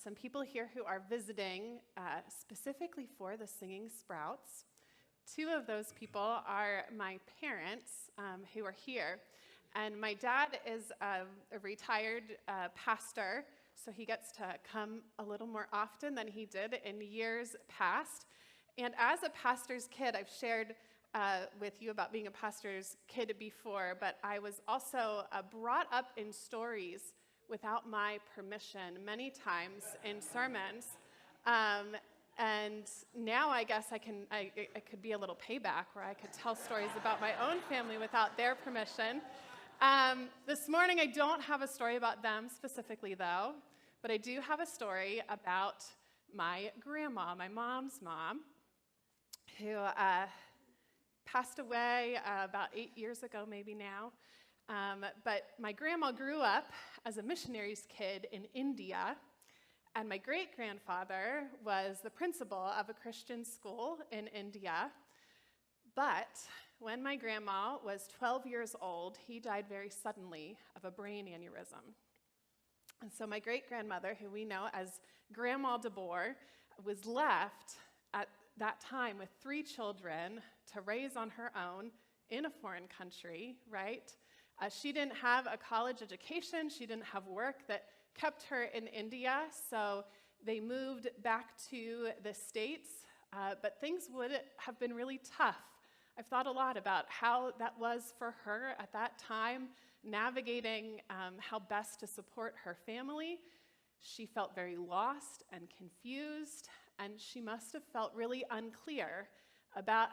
some people here who are visiting specifically for the Singing Sprouts. Two of those people are my parents who are here. And my dad is a retired pastor, so he gets to come a little more often than he did in years past. And as a pastor's kid, I've shared with you about being a pastor's kid before, but I was also brought up in stories without my permission many times in sermons. And now I guess I could be a little payback where I could tell stories about my own family without their permission. This morning I don't have a story about them specifically though, but I do have a story about my grandma, my mom's mom, who passed away about 8 years ago maybe now. But my grandma grew up as a missionary's kid in India, and my great-grandfather was the principal of a Christian school in India. But when my grandma was 12 years old, he died very suddenly of a brain aneurysm. And so my great-grandmother, who we know as Grandma DeBoer, was left at that time with 3 children to raise on her own in a foreign country, right? She didn't have a college education. She didn't have work that kept her in India, so they moved back to the States, but things would have been really tough. I've thought a lot about how that was for her at that time, navigating how best to support her family. She felt very lost and confused, and she must have felt really unclear about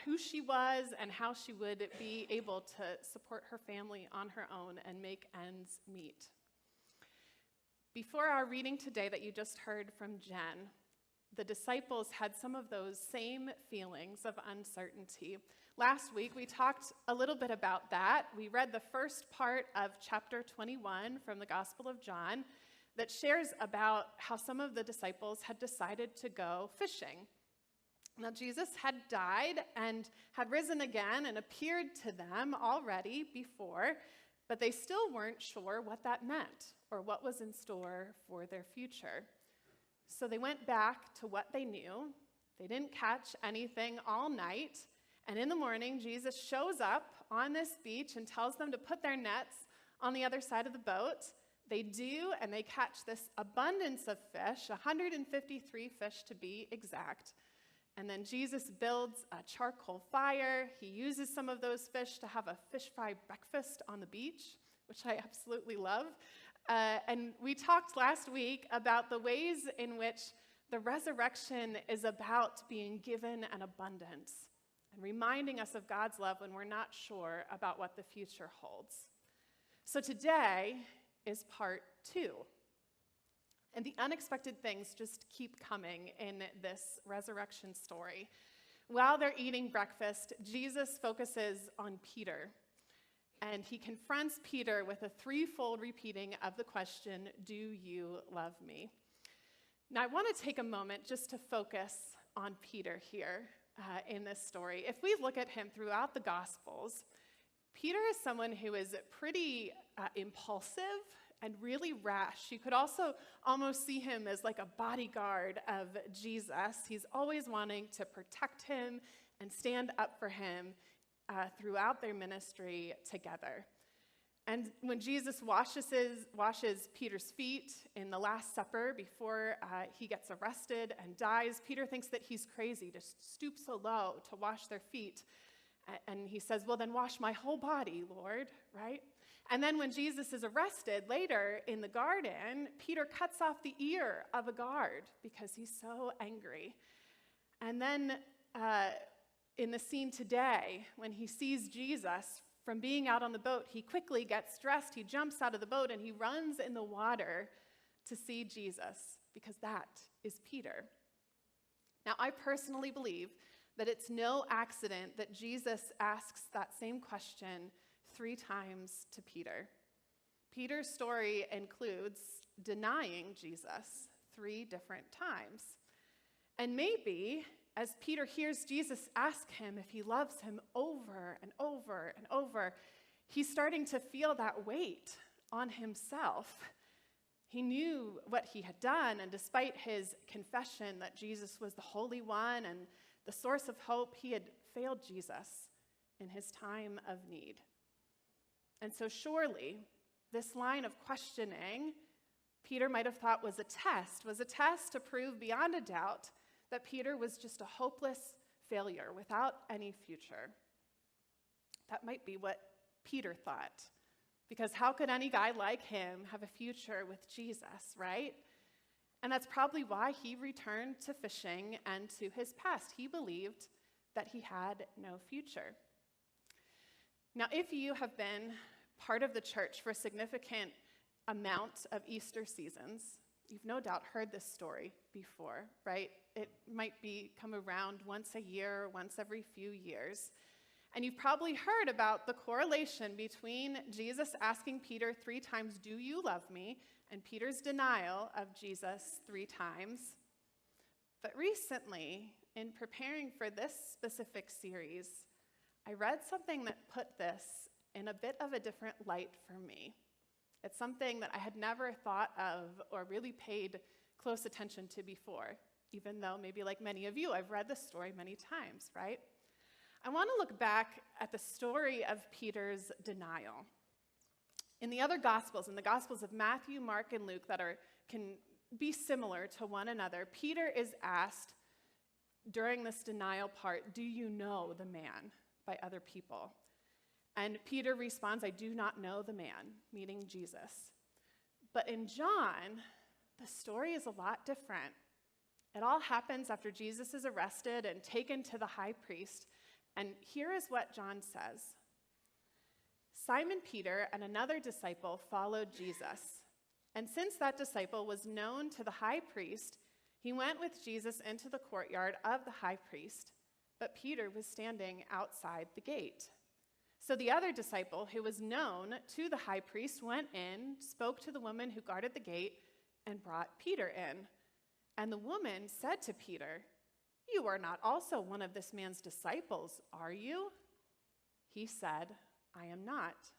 who she was and how she would be able to support her family on her own and make ends meet. Before our reading today that you just heard from Jen, the disciples had some of those same feelings of uncertainty. Last week, we talked a little bit about that. We read the first part of chapter 21 from the Gospel of John that shares about how some of the disciples had decided to go fishing. Now, Jesus had died and had risen again and appeared to them already before, but they still weren't sure what that meant or what was in store for their future. So they went back to what they knew. They didn't catch anything all night. And in the morning, Jesus shows up on this beach and tells them to put their nets on the other side of the boat. They do, and they catch this abundance of fish, 153 fish to be exact. And then Jesus builds a charcoal fire. He uses some of those fish to have a fish fry breakfast on the beach, which I absolutely love. And we talked last week about the ways in which the resurrection is about being given an abundance and reminding us of God's love when we're not sure about what the future holds. So today is part 2. And the unexpected things just keep coming in this resurrection story. While they're eating breakfast, Jesus focuses on Peter. And he confronts Peter with a threefold repeating of the question, "Do you love me?" Now, I want to take a moment just to focus on Peter here in this story. If we look at him throughout the Gospels, Peter is someone who is pretty impulsive and really rash. You could also almost see him as like a bodyguard of Jesus. He's always wanting to protect him and stand up for him throughout their ministry together. And when Jesus washes Peter's feet in the Last Supper before he gets arrested and dies, Peter thinks that he's crazy to stoop so low to wash their feet. And he says, "Well, then wash my whole body, Lord," right? And then when Jesus is arrested later in the garden, Peter cuts off the ear of a guard because he's so angry. And then in the scene today, when he sees Jesus from being out on the boat, he quickly gets dressed, he jumps out of the boat, and he runs in the water to see Jesus, because that is Peter. Now, I personally believe that it's no accident that Jesus asks that same question 3 times to Peter. Peter's story includes denying Jesus 3 different times. And maybe as Peter hears Jesus ask him if he loves him over and over and over, he's starting to feel that weight on himself. He knew what he had done, and despite his confession that Jesus was the Holy One and the source of hope, he had failed Jesus in his time of need. And so surely, this line of questioning, Peter might have thought was a test to prove beyond a doubt that Peter was just a hopeless failure without any future. That might be what Peter thought, because how could any guy like him have a future with Jesus, right? And that's probably why he returned to fishing and to his past. He believed that he had no future. Now, if you have been part of the church for a significant amount of Easter seasons, you've no doubt heard this story before, right? It might come around once a year, once every few years. And you've probably heard about the correlation between Jesus asking Peter 3 times, "Do you love me?" and Peter's denial of Jesus 3 times. But recently, in preparing for this specific series, I read something that put this in a bit of a different light for me. It's something that I had never thought of or really paid close attention to before, even though maybe like many of you, I've read this story many times, right? I want to look back at the story of Peter's denial. In the other Gospels, in the Gospels of Matthew, Mark, and Luke that can be similar to one another, Peter is asked during this denial part, "Do you know the man?" by other people. And Peter responds, "I do not know the man," meaning Jesus. But in John, the story is a lot different. It all happens after Jesus is arrested and taken to the high priest. And here is what John says. Simon Peter and another disciple followed Jesus. And since that disciple was known to the high priest, he went with Jesus into the courtyard of the high priest, but Peter was standing outside the gate. So the other disciple, who was known to the high priest, went in, spoke to the woman who guarded the gate, and brought Peter in. And the woman said to Peter, "You are not also one of this man's disciples, are you?" He said, "I am not."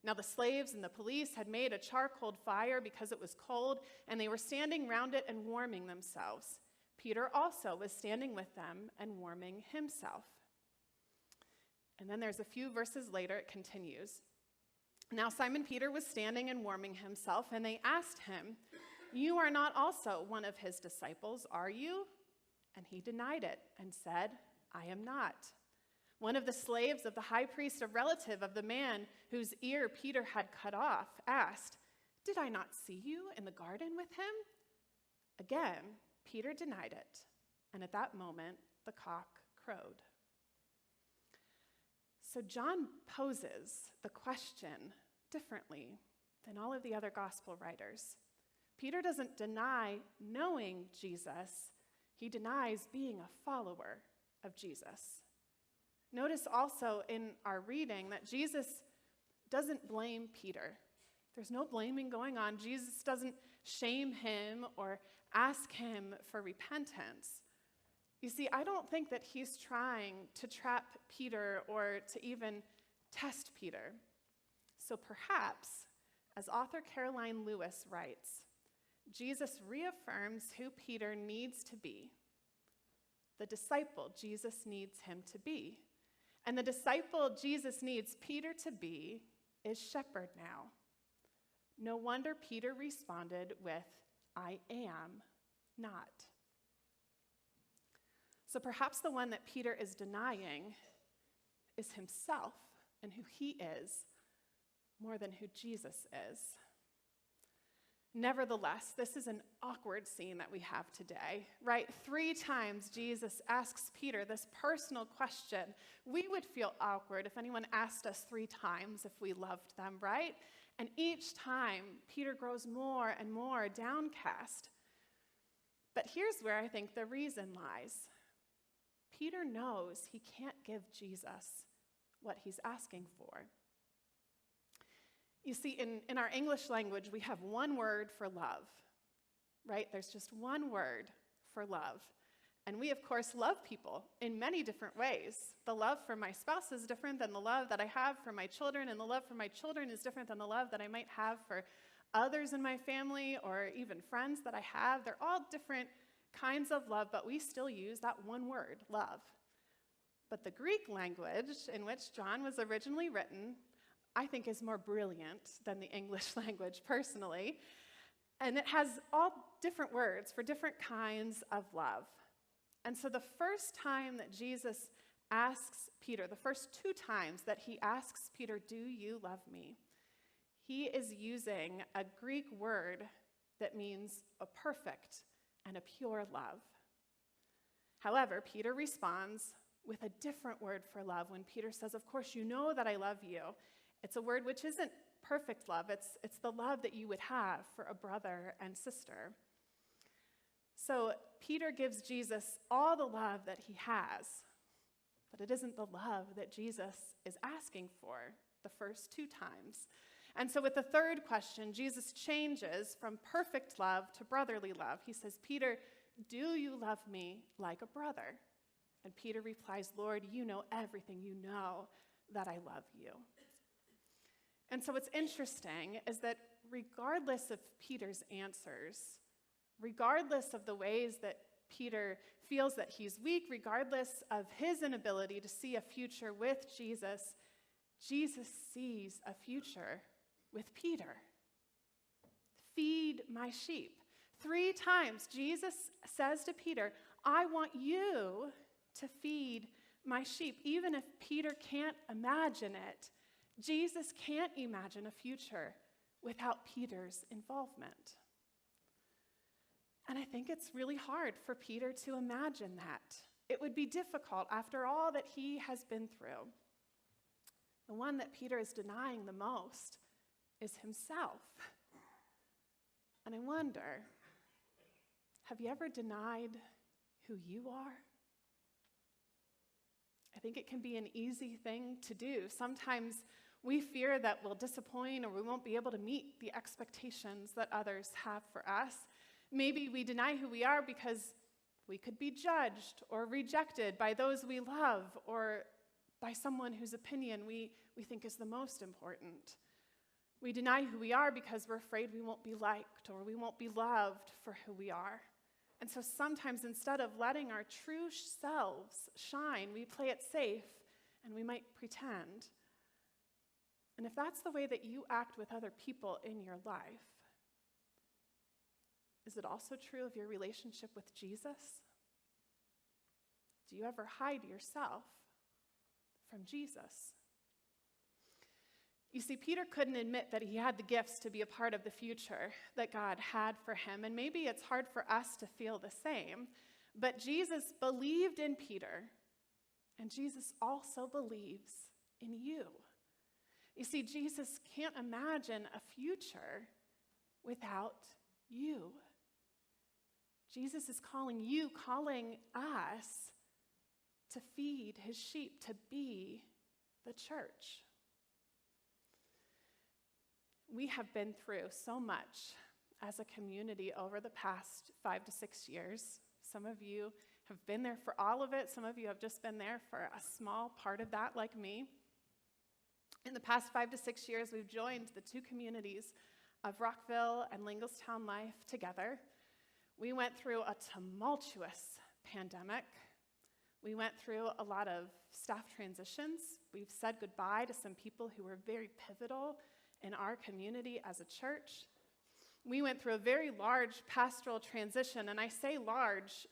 Now the slaves and the police had made a charcoal fire because it was cold, and they were standing round it and warming themselves. Peter also was standing with them and warming himself. And then there's a few verses later, it continues. Now Simon Peter was standing and warming himself, and they asked him, "You are not also one of his disciples, are you?" And he denied it and said, "I am not." One of the slaves of the high priest, a relative of the man whose ear Peter had cut off, asked, "Did I not see you in the garden with him?" Again, Peter denied it, and at that moment, the cock crowed. So John poses the question differently than all of the other gospel writers. Peter doesn't deny knowing Jesus. He denies being a follower of Jesus. Notice also in our reading that Jesus doesn't blame Peter. There's no blaming going on. Jesus doesn't shame him or ask him for repentance. You see, I don't think that he's trying to trap Peter or to even test Peter. So perhaps, as author Caroline Lewis writes, Jesus reaffirms who Peter needs to be, the disciple Jesus needs him to be. And the disciple Jesus needs Peter to be is shepherd now. No wonder Peter responded with, "I am not." So perhaps the one that Peter is denying is himself and who he is more than who Jesus is. Nevertheless, this is an awkward scene that we have today, right? 3 times Jesus asks Peter this personal question. We would feel awkward if anyone asked us 3 times if we loved them, right? And each time, Peter grows more and more downcast. But here's where I think the reason lies. Peter knows he can't give Jesus what he's asking for. You see, in our English language, we have one word for love, right? There's just one word for love. And we, of course, love people in many different ways. The love for my spouse is different than the love that I have for my children, and the love for my children is different than the love that I might have for others in my family or even friends that I have. They're all different kinds of love, but we still use that one word, love. But the Greek language in which John was originally written, I think is more brilliant than the English language personally. And it has all different words for different kinds of love. And so the first time that Jesus asks Peter, the first two times that he asks Peter, "Do you love me?" he is using a Greek word that means a perfect and a pure love. However, Peter responds with a different word for love when Peter says, "Of course, you know that I love you." It's a word which isn't perfect love. It's the love that you would have for a brother and sister. So Peter gives Jesus all the love that he has, but it isn't the love that Jesus is asking for the first two times. And so with the third question, Jesus changes from perfect love to brotherly love. He says, "Peter, do you love me like a brother?" And Peter replies, "Lord, you know everything. You know that I love you." And so what's interesting is that regardless of Peter's answers, regardless of the ways that Peter feels that he's weak, regardless of his inability to see a future with Jesus, Jesus sees a future with Peter. "Feed my sheep." 3 times Jesus says to Peter, "I want you to feed my sheep." Even if Peter can't imagine it, Jesus can't imagine a future without Peter's involvement. And I think it's really hard for Peter to imagine that. It would be difficult after all that he has been through. The one that Peter is denying the most is himself. And I wonder, have you ever denied who you are? I think it can be an easy thing to do. Sometimes we fear that we'll disappoint or we won't be able to meet the expectations that others have for us. Maybe we deny who we are because we could be judged or rejected by those we love or by someone whose opinion we think is the most important. We deny who we are because we're afraid we won't be liked or we won't be loved for who we are. And so sometimes instead of letting our true selves shine, we play it safe and we might pretend. And if that's the way that you act with other people in your life, is it also true of your relationship with Jesus? Do you ever hide yourself from Jesus? You see, Peter couldn't admit that he had the gifts to be a part of the future that God had for him, and maybe it's hard for us to feel the same, but Jesus believed in Peter, and Jesus also believes in you. You see, Jesus can't imagine a future without you. Jesus is calling you, calling us to feed his sheep, to be the church. We have been through so much as a community over the past 5 to 6 years. Some of you have been there for all of it. Some of you have just been there for a small part of that, like me. In the past 5 to 6 years, we've joined the 2 communities of Rockville and Linglestown life together. We went through a tumultuous pandemic. We went through a lot of staff transitions. We've said goodbye to some people who were very pivotal in our community as a church. We went through a very large pastoral transition, and I say large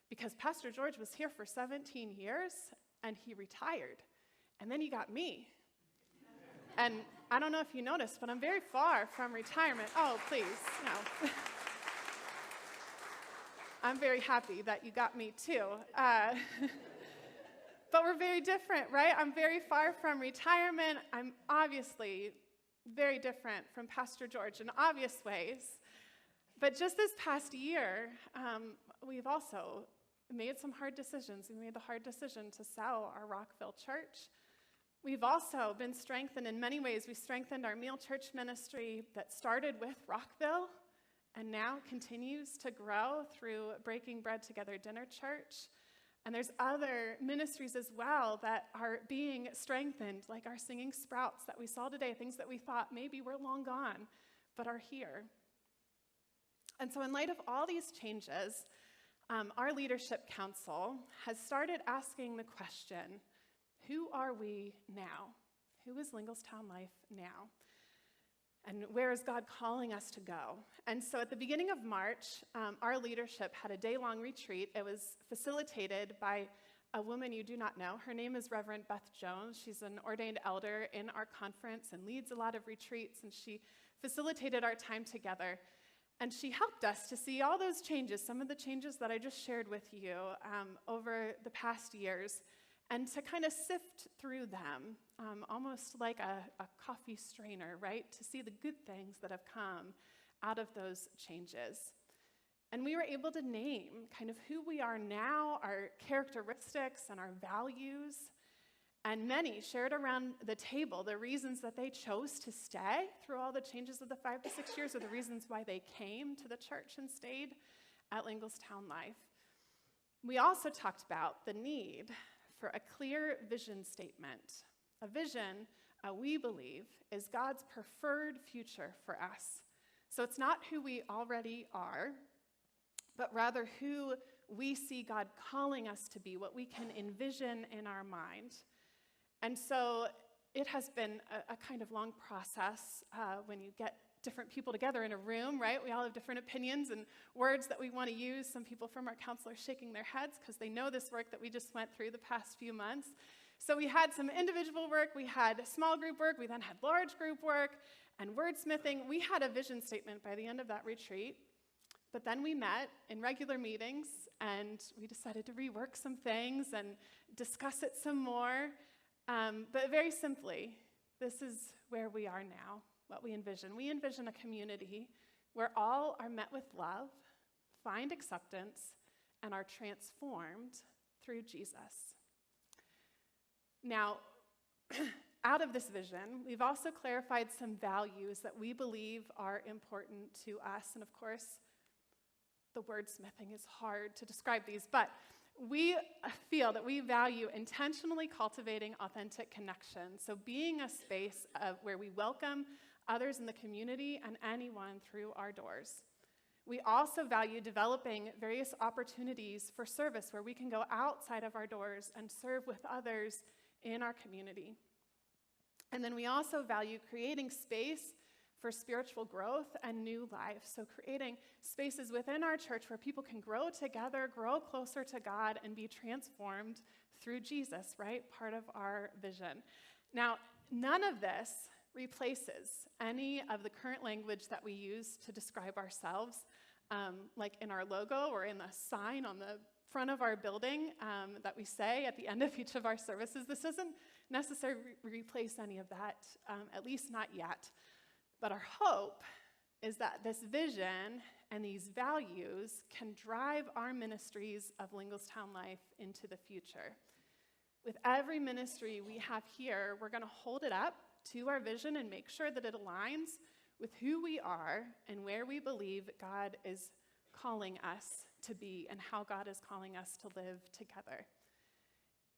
because Pastor George was here for 17 years, and he retired, and then he got me. And I don't know if you noticed, but I'm very far from retirement. Oh, please, no. I'm very happy that you got me too. But we're very different, right? I'm very far from retirement. I'm obviously very different from Pastor George in obvious ways. But just this past year, we've also made some hard decisions. We made the hard decision to sell our Rockville church. We've also been strengthened in many ways. We strengthened our meal church ministry that started with Rockville and now continues to grow through Breaking Bread Together Dinner Church. And there's other ministries as well that are being strengthened, like our Singing Sprouts that we saw today, things that we thought maybe were long gone. but are here. And so in light of all these changes, our leadership council has started asking the question, who are we now? Who is Linglestown Life now? And where is God calling us to go? And so at the beginning of March, our leadership had a day-long retreat. It was facilitated by a woman you do not know. Her name is Reverend Beth Jones. She's an ordained elder in our conference and leads a lot of retreats, and she facilitated our time together. And she helped us to see all those changes, some of the changes that I just shared with you over the past years, and to kind of sift through them, almost like a coffee strainer, right? To see the good things that have come out of those changes. And we were able to name kind of who we are now, our characteristics and our values. And many shared around the table the reasons that they chose to stay through all the changes of the 5 to 6 years, or the reasons why they came to the church and stayed at Linglestown Life. We also talked about the need for a clear vision statement. A vision, we believe, is God's preferred future for us. So it's not who we already are, but rather who we see God calling us to be, what we can envision in our mind. And so it has been a kind of long process when you get different people together in a room, right? We all have different opinions and words that we want to use. Some people from our council are shaking their heads because they know this work that we just went through the past few months. So we had some individual work, we had small group work, we then had large group work, and wordsmithing. We had a vision statement by the end of that retreat. But then we met in regular meetings, and we decided to rework some things and discuss it some more. But very simply, this is where we are now, what we envision. We envision a community where all are met with love, find acceptance, and are transformed through Jesus. Now, out of this vision, we've also clarified some values that we believe are important to us. And of course, the wordsmithing is hard to describe these, but we feel that we value intentionally cultivating authentic connection. So being a space where we welcome others in the community and anyone through our doors. We also value developing various opportunities for service where we can go outside of our doors and serve with others in our community. And then we also value creating space for spiritual growth and new life. So creating spaces within our church where people can grow together, grow closer to God, and be transformed through Jesus, right? Part of our vision. Now, none of this replaces any of the current language that we use to describe ourselves, like in our logo or in the sign on the front of our building that we say at the end of each of our services. This doesn't necessarily replace any of that, at least not yet. But our hope is that this vision and these values can drive our ministries of Linglestown Life into the future. With every ministry we have here, we're going to hold it up to our vision and make sure that it aligns with who we are and where we believe God is calling us to be and how God is calling us to live together.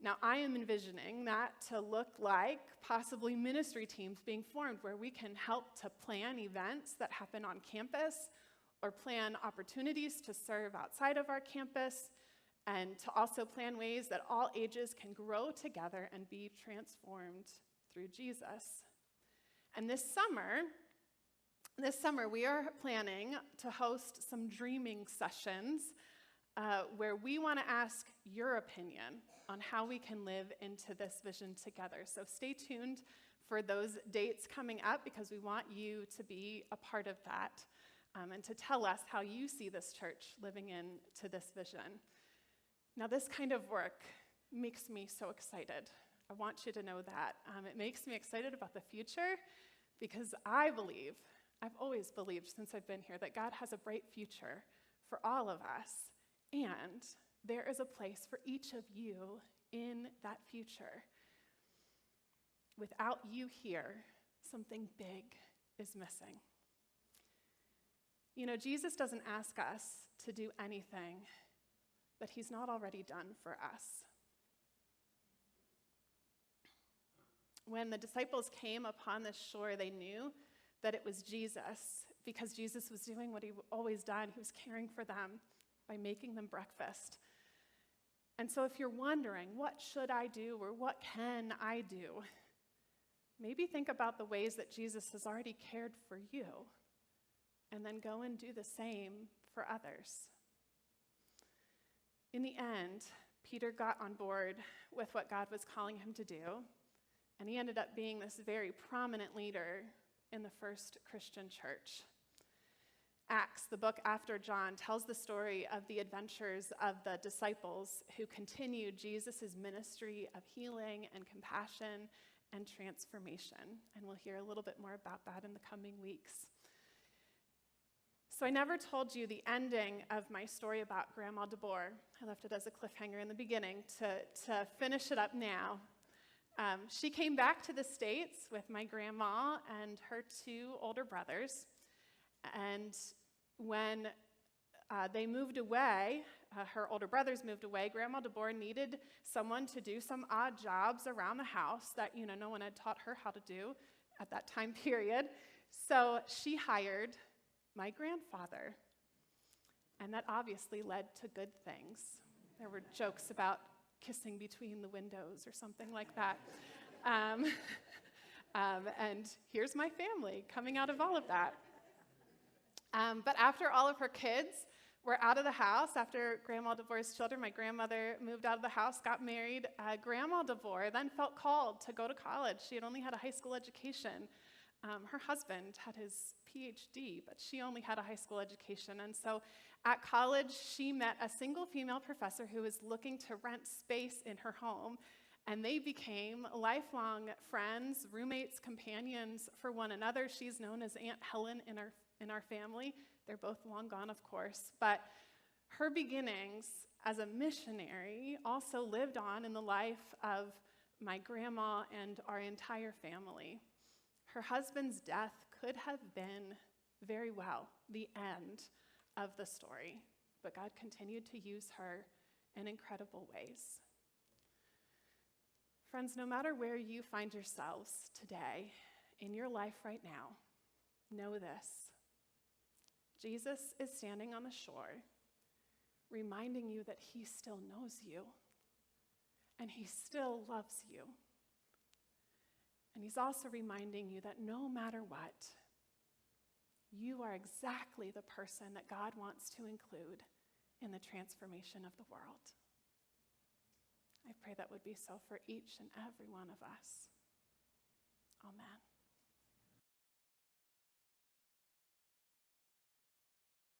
Now, I am envisioning that to look like possibly ministry teams being formed where we can help to plan events that happen on campus or plan opportunities to serve outside of our campus, and to also plan ways that all ages can grow together and be transformed through Jesus. And this summer we are planning to host some dreaming sessions where we want to ask your opinion on how we can live into this vision together. So stay tuned for those dates coming up because we want you to be a part of that and to tell us how you see this church living into this vision. Now, this kind of work makes me so excited. I want you to know that. It makes me excited about the future because I've always believed since I've been here that God has a bright future for all of us. And there is a place for each of you in that future. Without you here, something big is missing. You know, Jesus doesn't ask us to do anything that he's not already done for us. When the disciples came upon this shore, they knew that it was Jesus because Jesus was doing what he always done. He was caring for them by making them breakfast. And so if you're wondering, what should I do or what can I do? Maybe think about the ways that Jesus has already cared for you, and then go and do the same for others. In the end, Peter got on board with what God was calling him to do, and he ended up being this very prominent leader in the first Christian church. Acts, the book after John, tells the story of the adventures of the disciples who continued Jesus' ministry of healing and compassion and transformation. And we'll hear a little bit more about that in the coming weeks. So I never told you the ending of my story about Grandma DeBoer. I left it as a cliffhanger in the beginning to finish it up now. She came back to the States with my grandma and her two older brothers. And when they moved away, her older brothers moved away, Grandma DeBoer needed someone to do some odd jobs around the house that, no one had taught her how to do at that time period. So she hired my grandfather. And that obviously led to good things. There were jokes about kissing between the windows or something like that. And here's my family coming out of all of that. But after all of her kids were out of the house, after Grandma DeVore's children, my grandmother moved out of the house, got married. Grandma DeVore then felt called to go to college. She had only had a high school education. Her husband had his PhD, but she only had a high school education. And so at college, she met a single female professor who was looking to rent space in her home. And they became lifelong friends, roommates, companions for one another. She's known as Aunt Helen in our family. They're both long gone, of course. But her beginnings as a missionary also lived on in the life of my grandma and our entire family. Her husband's death could have been very well the end of the story, but God continued to use her in incredible ways. Friends, no matter where you find yourselves today in your life right now, know this. Jesus is standing on the shore, reminding you that he still knows you, and he still loves you. And he's also reminding you that no matter what, you are exactly the person that God wants to include in the transformation of the world. I pray that would be so for each and every one of us. Amen.